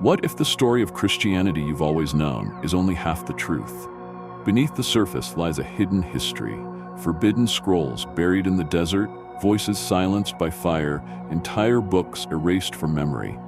What if the story of Christianity you've always known is only half the truth? Beneath the surface lies a hidden history, forbidden scrolls buried in the desert, voices silenced by fire, entire books erased from memory.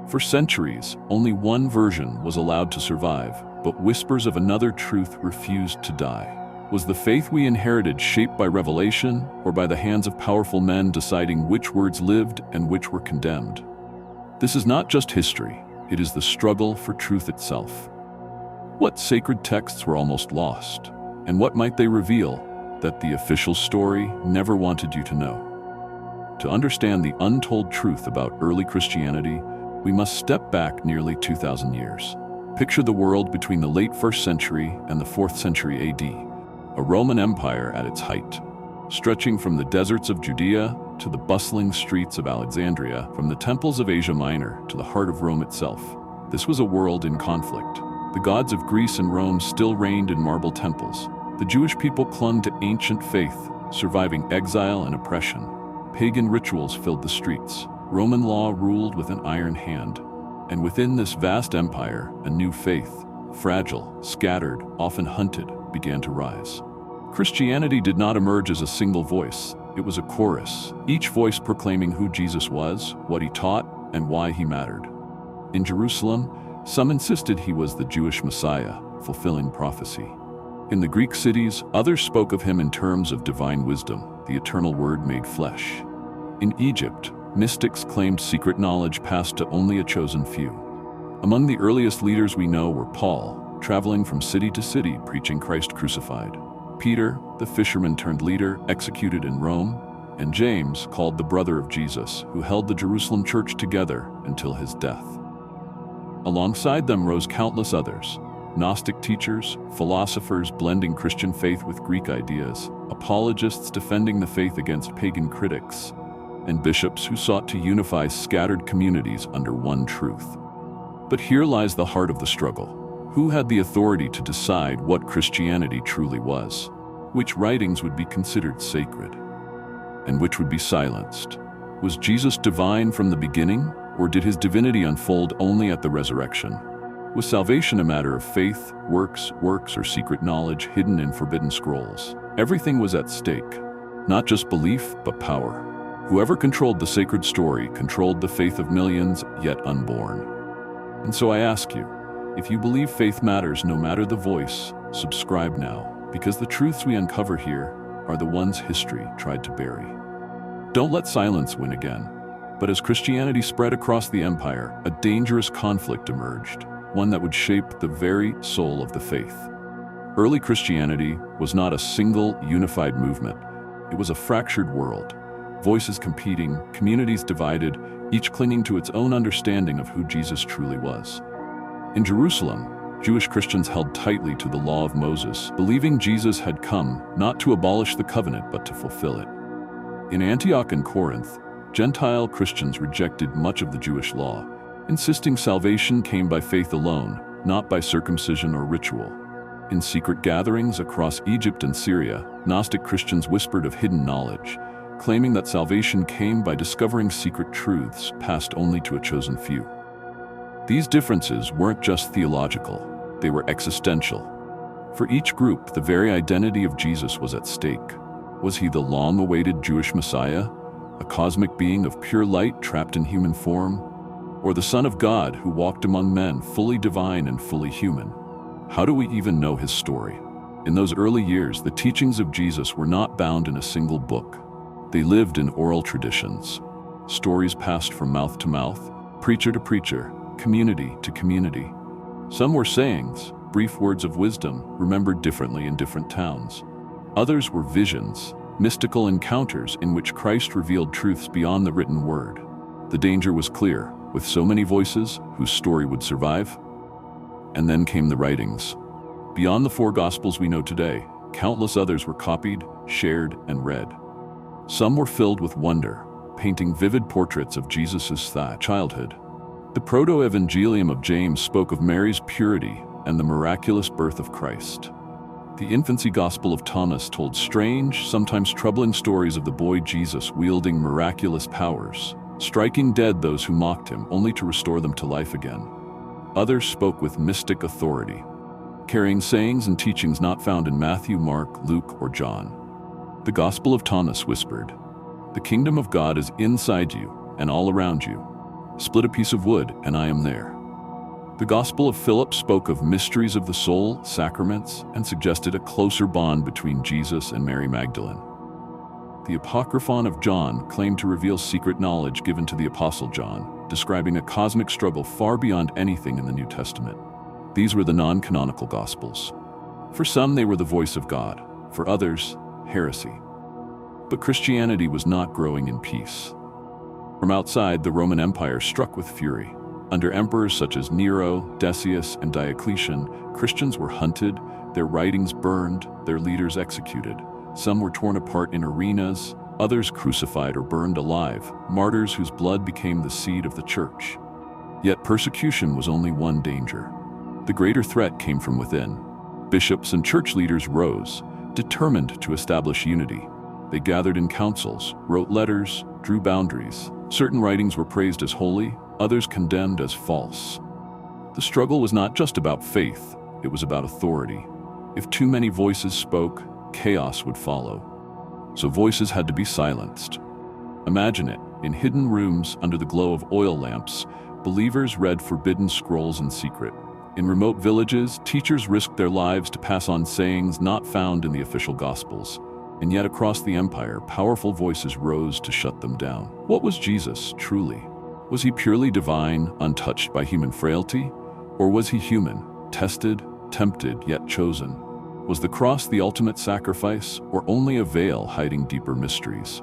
For centuries, only one version was allowed to survive, but whispers of another truth refused to die. Was the faith we inherited shaped by revelation, or by the hands of powerful men deciding which words lived and which were condemned? This is not just history, it is the struggle for truth itself. What sacred texts were almost lost, and what might they reveal that the official story never wanted you to know? To understand the untold truth about early Christianity, we must step back nearly 2,000 years. Picture the world between the late 1st century and the 4th century AD, a Roman Empire at its height, stretching from the deserts of Judea to the bustling streets of Alexandria, from the temples of Asia Minor to the heart of Rome itself. This was a world in conflict. The gods of Greece and Rome still reigned in marble temples. The Jewish people clung to ancient faith, surviving exile and oppression. Pagan rituals filled the streets. Roman law ruled with an iron hand. And within this vast empire, a new faith, fragile, scattered, often hunted, began to rise. Christianity did not emerge as a single voice. It was a chorus, each voice proclaiming who Jesus was, what he taught, and why he mattered. In Jerusalem, some insisted he was the Jewish Messiah, fulfilling prophecy. In the Greek cities, others spoke of him in terms of divine wisdom, the eternal Word made flesh. In Egypt, mystics claimed secret knowledge passed to only a chosen few. Among the earliest leaders we know were Paul, traveling from city to city preaching Christ crucified; Peter, the fisherman-turned-leader, executed in Rome; and James, called the brother of Jesus, who held the Jerusalem church together until his death. Alongside them rose countless others, Gnostic teachers, philosophers blending Christian faith with Greek ideas, apologists defending the faith against pagan critics, and bishops who sought to unify scattered communities under one truth. But here lies the heart of the struggle. Who had the authority to decide what Christianity truly was? Which writings would be considered sacred, and which would be silenced? Was Jesus divine from the beginning, or did his divinity unfold only at the resurrection? Was salvation a matter of faith, works, or secret knowledge hidden in forbidden scrolls? Everything was at stake, not just belief, but power. Whoever controlled the sacred story controlled the faith of millions yet unborn. And so I ask you, if you believe faith matters no matter the voice, subscribe now, because the truths we uncover here are the ones history tried to bury. Don't let silence win again. But as Christianity spread across the empire, a dangerous conflict emerged, one that would shape the very soul of the faith. Early Christianity was not a single, unified movement. It was a fractured world, voices competing, communities divided, each clinging to its own understanding of who Jesus truly was. In Jerusalem, Jewish Christians held tightly to the law of Moses, believing Jesus had come not to abolish the covenant but to fulfill it. In Antioch and Corinth, Gentile Christians rejected much of the Jewish law, insisting salvation came by faith alone, not by circumcision or ritual. In secret gatherings across Egypt and Syria, Gnostic Christians whispered of hidden knowledge, claiming that salvation came by discovering secret truths passed only to a chosen few. These differences weren't just theological, they were existential. For each group, the very identity of Jesus was at stake. Was he the long-awaited Jewish Messiah, a cosmic being of pure light trapped in human form, or the Son of God who walked among men, fully divine and fully human? How do we even know his story? In those early years, the teachings of Jesus were not bound in a single book. They lived in oral traditions, stories passed from mouth to mouth, preacher to preacher, community to community. Some were sayings, brief words of wisdom, remembered differently in different towns. Others were visions, mystical encounters in which Christ revealed truths beyond the written word. The danger was clear, with so many voices, whose story would survive? And then came the writings. Beyond the 4 Gospels we know today, countless others were copied, shared, and read. Some were filled with wonder, painting vivid portraits of Jesus' childhood. The Proto-Evangelium of James spoke of Mary's purity and the miraculous birth of Christ. The Infancy Gospel of Thomas told strange, sometimes troubling stories of the boy Jesus wielding miraculous powers, striking dead those who mocked him only to restore them to life again. Others spoke with mystic authority, carrying sayings and teachings not found in Matthew, Mark, Luke, or John. The Gospel of Thomas whispered, "The kingdom of God is inside you and all around you. Split a piece of wood, and I am there." The Gospel of Philip spoke of mysteries of the soul, sacraments, and suggested a closer bond between Jesus and Mary Magdalene. The Apocryphon of John claimed to reveal secret knowledge given to the Apostle John, describing a cosmic struggle far beyond anything in the New Testament. These were the non-canonical Gospels. For some, they were the voice of God. For others, heresy. But Christianity was not growing in peace. From outside, the Roman Empire struck with fury. Under emperors such as Nero, Decius, and Diocletian, Christians were hunted, their writings burned, their leaders executed. Some were torn apart in arenas, others crucified or burned alive, martyrs whose blood became the seed of the church. Yet persecution was only one danger. The greater threat came from within. Bishops and church leaders rose, determined to establish unity. They gathered in councils, wrote letters, drew boundaries. Certain writings were praised as holy, others condemned as false. The struggle was not just about faith, it was about authority. If too many voices spoke, chaos would follow. So voices had to be silenced. Imagine it, in hidden rooms under the glow of oil lamps, believers read forbidden scrolls in secret. In remote villages, teachers risked their lives to pass on sayings not found in the official Gospels. And yet across the empire, powerful voices rose to shut them down. What was Jesus, truly? Was he purely divine, untouched by human frailty? Or was he human, tested, tempted, yet chosen? Was the cross the ultimate sacrifice, or only a veil hiding deeper mysteries?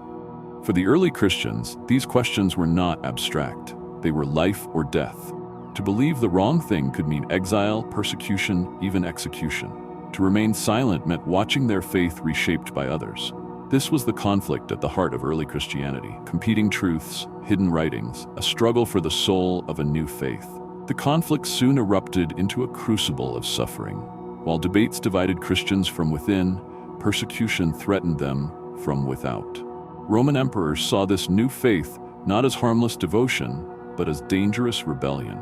For the early Christians, these questions were not abstract. They were life or death. To believe the wrong thing could mean exile, persecution, even execution. To remain silent meant watching their faith reshaped by others. This was the conflict at the heart of early Christianity: competing truths, hidden writings, a struggle for the soul of a new faith. The conflict soon erupted into a crucible of suffering. While debates divided Christians from within, persecution threatened them from without. Roman emperors saw this new faith not as harmless devotion, but as dangerous rebellion.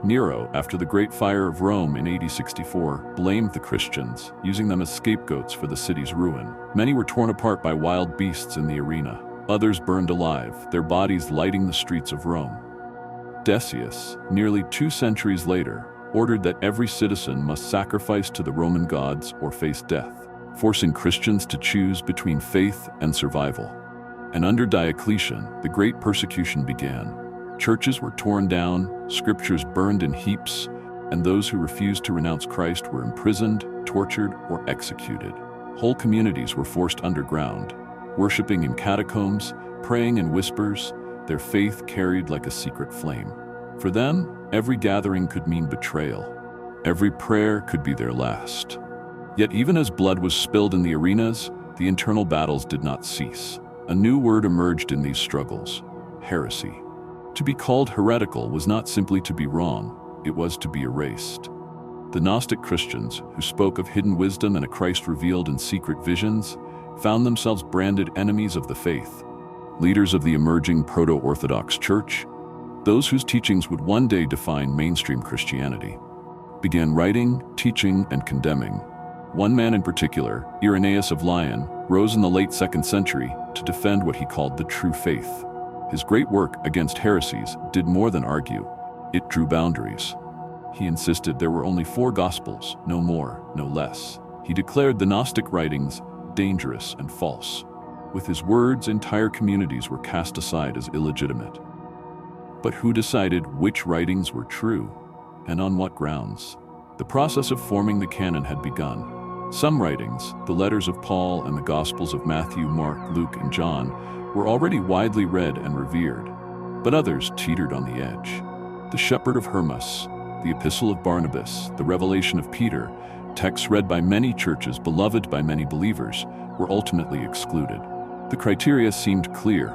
Nero, after the Great Fire of Rome in AD 64, blamed the Christians, using them as scapegoats for the city's ruin. Many were torn apart by wild beasts in the arena. Others burned alive, their bodies lighting the streets of Rome. Decius, nearly 2 centuries later, ordered that every citizen must sacrifice to the Roman gods or face death, forcing Christians to choose between faith and survival. And under Diocletian, the great persecution began. Churches were torn down, scriptures burned in heaps, and those who refused to renounce Christ were imprisoned, tortured, or executed. Whole communities were forced underground, worshiping in catacombs, praying in whispers, their faith carried like a secret flame. For them, every gathering could mean betrayal. Every prayer could be their last. Yet even as blood was spilled in the arenas, the internal battles did not cease. A new word emerged in these struggles: heresy. To be called heretical was not simply to be wrong, it was to be erased. The Gnostic Christians, who spoke of hidden wisdom and a Christ revealed in secret visions, found themselves branded enemies of the faith. Leaders of the emerging proto-orthodox church, those whose teachings would one day define mainstream Christianity, began writing, teaching, and condemning. One man in particular, Irenaeus of Lyon, rose in the late 2nd century to defend what he called the true faith. His great work against heresies did more than argue. It drew boundaries. He insisted there were only 4 Gospels, no more, no less. He declared the Gnostic writings dangerous and false. With his words, entire communities were cast aside as illegitimate. But who decided which writings were true, and on what grounds? The process of forming the canon had begun. Some writings, the letters of Paul and the Gospels of Matthew, Mark, Luke, and John, were already widely read and revered, but others teetered on the edge. The Shepherd of Hermas, the Epistle of Barnabas, the Revelation of Peter, texts read by many churches, beloved by many believers, were ultimately excluded. The criteria seemed clear.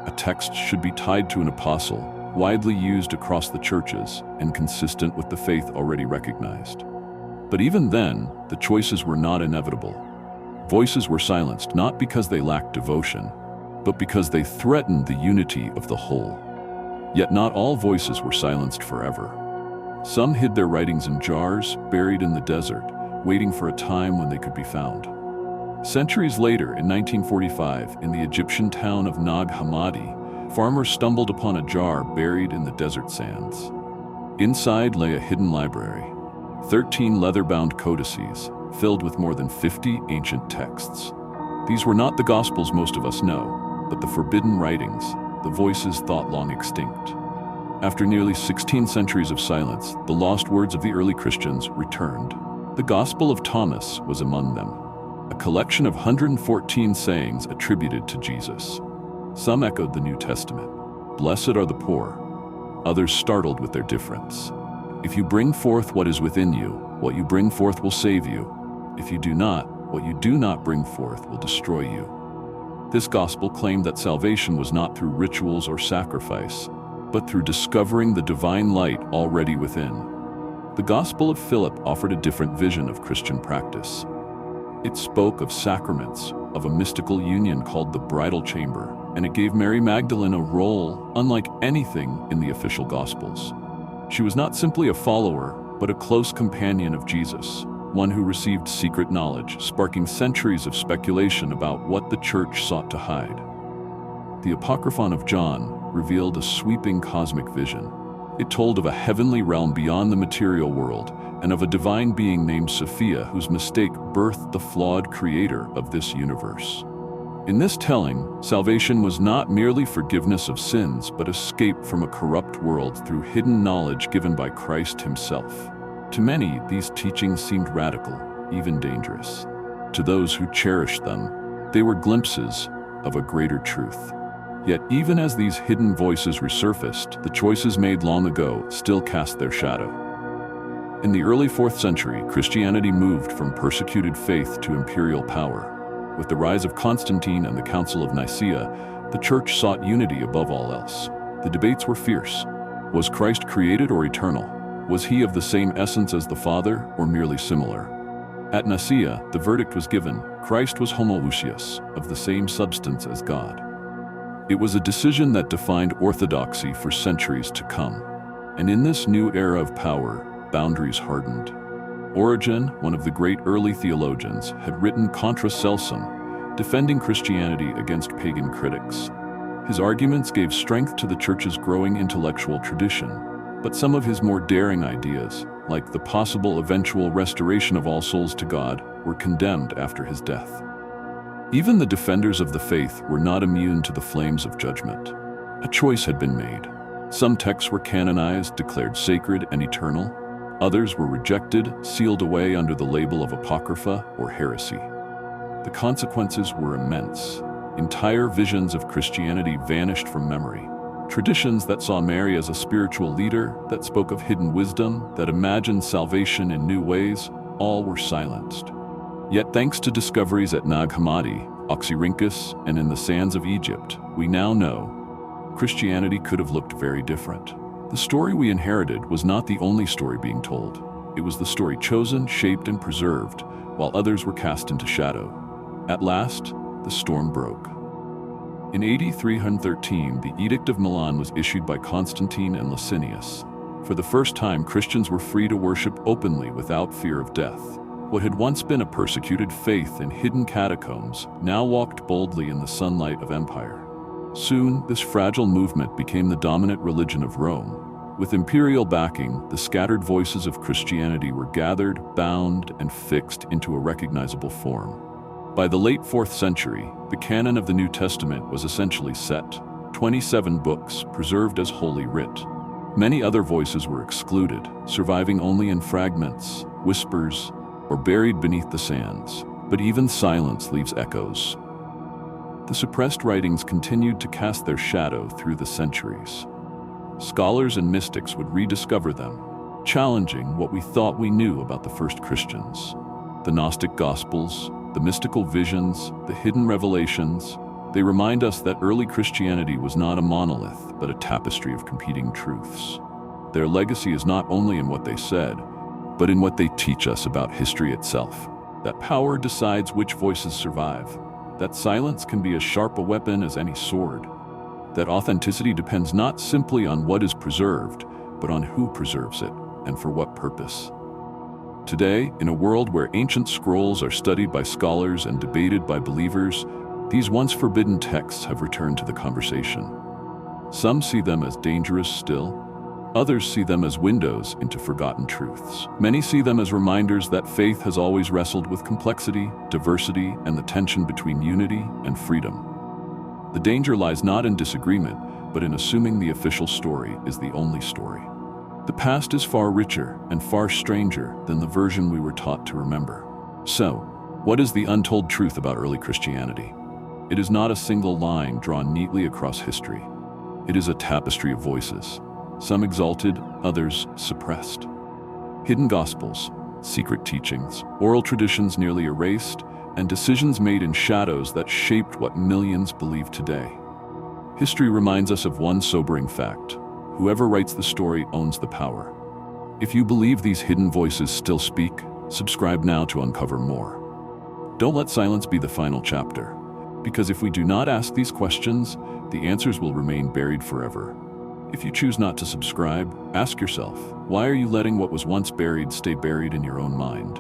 A text should be tied to an apostle, widely used across the churches, and consistent with the faith already recognized. But even then, the choices were not inevitable. Voices were silenced not because they lacked devotion, but because they threatened the unity of the whole. Yet not all voices were silenced forever. Some hid their writings in jars, buried in the desert, waiting for a time when they could be found. Centuries later, in 1945, in the Egyptian town of Nag Hammadi, farmers stumbled upon a jar buried in the desert sands. Inside lay a hidden library, 13 leather-bound codices, filled with more than 50 ancient texts. These were not the Gospels most of us know, but the forbidden writings, the voices thought long extinct. After nearly 16 centuries of silence, the lost words of the early Christians returned. The Gospel of Thomas was among them, a collection of 114 sayings attributed to Jesus. Some echoed the New Testament. Blessed are the poor. Others startled with their difference. If you bring forth what is within you, what you bring forth will save you. If you do not, what you do not bring forth will destroy you. This gospel claimed that salvation was not through rituals or sacrifice, but through discovering the divine light already within. The Gospel of Philip offered a different vision of Christian practice. It spoke of sacraments, of a mystical union called the bridal chamber, and it gave Mary Magdalene a role unlike anything in the official Gospels. She was not simply a follower, but a close companion of Jesus, one who received secret knowledge, sparking centuries of speculation about what the Church sought to hide. The Apocryphon of John revealed a sweeping cosmic vision. It told of a heavenly realm beyond the material world and of a divine being named Sophia whose mistake birthed the flawed creator of this universe. In this telling, salvation was not merely forgiveness of sins, but escape from a corrupt world through hidden knowledge given by Christ himself. To many, these teachings seemed radical, even dangerous. To those who cherished them, they were glimpses of a greater truth. Yet even as these hidden voices resurfaced, the choices made long ago still cast their shadow. In the early 4th century, Christianity moved from persecuted faith to imperial power. With the rise of Constantine and the Council of Nicaea, the Church sought unity above all else. The debates were fierce. Was Christ created or eternal? Was he of the same essence as the Father, or merely similar? At Nicaea, the verdict was given: Christ was homoousios, of the same substance as God. It was a decision that defined orthodoxy for centuries to come. And in this new era of power, boundaries hardened. Origen, one of the great early theologians, had written Contra Celsum, defending Christianity against pagan critics. His arguments gave strength to the Church's growing intellectual tradition, but some of his more daring ideas, like the possible eventual restoration of all souls to God, were condemned after his death. Even the defenders of the faith were not immune to the flames of judgment. A choice had been made. Some texts were canonized, declared sacred and eternal. Others were rejected, sealed away under the label of apocrypha or heresy. The consequences were immense. Entire visions of Christianity vanished from memory. Traditions that saw Mary as a spiritual leader, that spoke of hidden wisdom, that imagined salvation in new ways, all were silenced. Yet thanks to discoveries at Nag Hammadi, Oxyrhynchus, and in the sands of Egypt, we now know Christianity could have looked very different. The story we inherited was not the only story being told. It was the story chosen, shaped, and preserved, while others were cast into shadow. At last, the storm broke. In AD 313, the Edict of Milan was issued by Constantine and Licinius. For the first time, Christians were free to worship openly without fear of death. What had once been a persecuted faith in hidden catacombs now walked boldly in the sunlight of empire. Soon, this fragile movement became the dominant religion of Rome. With imperial backing, the scattered voices of Christianity were gathered, bound, and fixed into a recognizable form. By the late 4th century, the canon of the New Testament was essentially set, 27 books preserved as holy writ. Many other voices were excluded, surviving only in fragments, whispers, or buried beneath the sands. But even silence leaves echoes. The suppressed writings continued to cast their shadow through the centuries. Scholars and mystics would rediscover them, challenging what we thought we knew about the first Christians. The Gnostic Gospels, the mystical visions, the hidden revelations, they remind us that early Christianity was not a monolith, but a tapestry of competing truths. Their legacy is not only in what they said, but in what they teach us about history itself. That power decides which voices survive. That silence can be as sharp a weapon as any sword. That authenticity depends not simply on what is preserved, but on who preserves it. and for what purpose. Today, in a world where ancient scrolls are studied by scholars and debated by believers, these once forbidden texts have returned to the conversation. Some see them as dangerous still. Others see them as windows into forgotten truths. Many see them as reminders that faith has always wrestled with complexity, diversity, and the tension between unity and freedom. The danger lies not in disagreement, but in assuming the official story is the only story. The past is far richer and far stranger than the version we were taught to remember. So, what is the untold truth about early Christianity? It is not a single line drawn neatly across history. It is a tapestry of voices, some exalted, others suppressed. Hidden gospels, secret teachings, oral traditions nearly erased, and decisions made in shadows that shaped what millions believe today. History reminds us of one sobering fact: whoever writes the story owns the power. If you believe these hidden voices still speak, subscribe now to uncover more. Don't let silence be the final chapter, because if we do not ask these questions, the answers will remain buried forever. If you choose not to subscribe, ask yourself, why are you letting what was once buried stay buried in your own mind?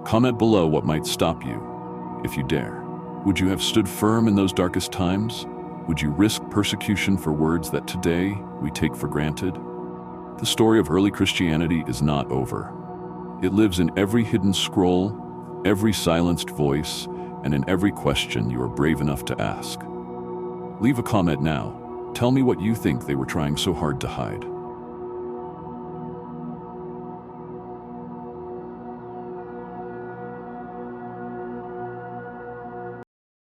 Comment below what might stop you, if you dare. Would you have stood firm in those darkest times? Would you risk persecution for words that today we take for granted? The story of early Christianity is not over. It lives in every hidden scroll, every silenced voice, and in every question you are brave enough to ask. Leave a comment now. Tell me what you think they were trying so hard to hide.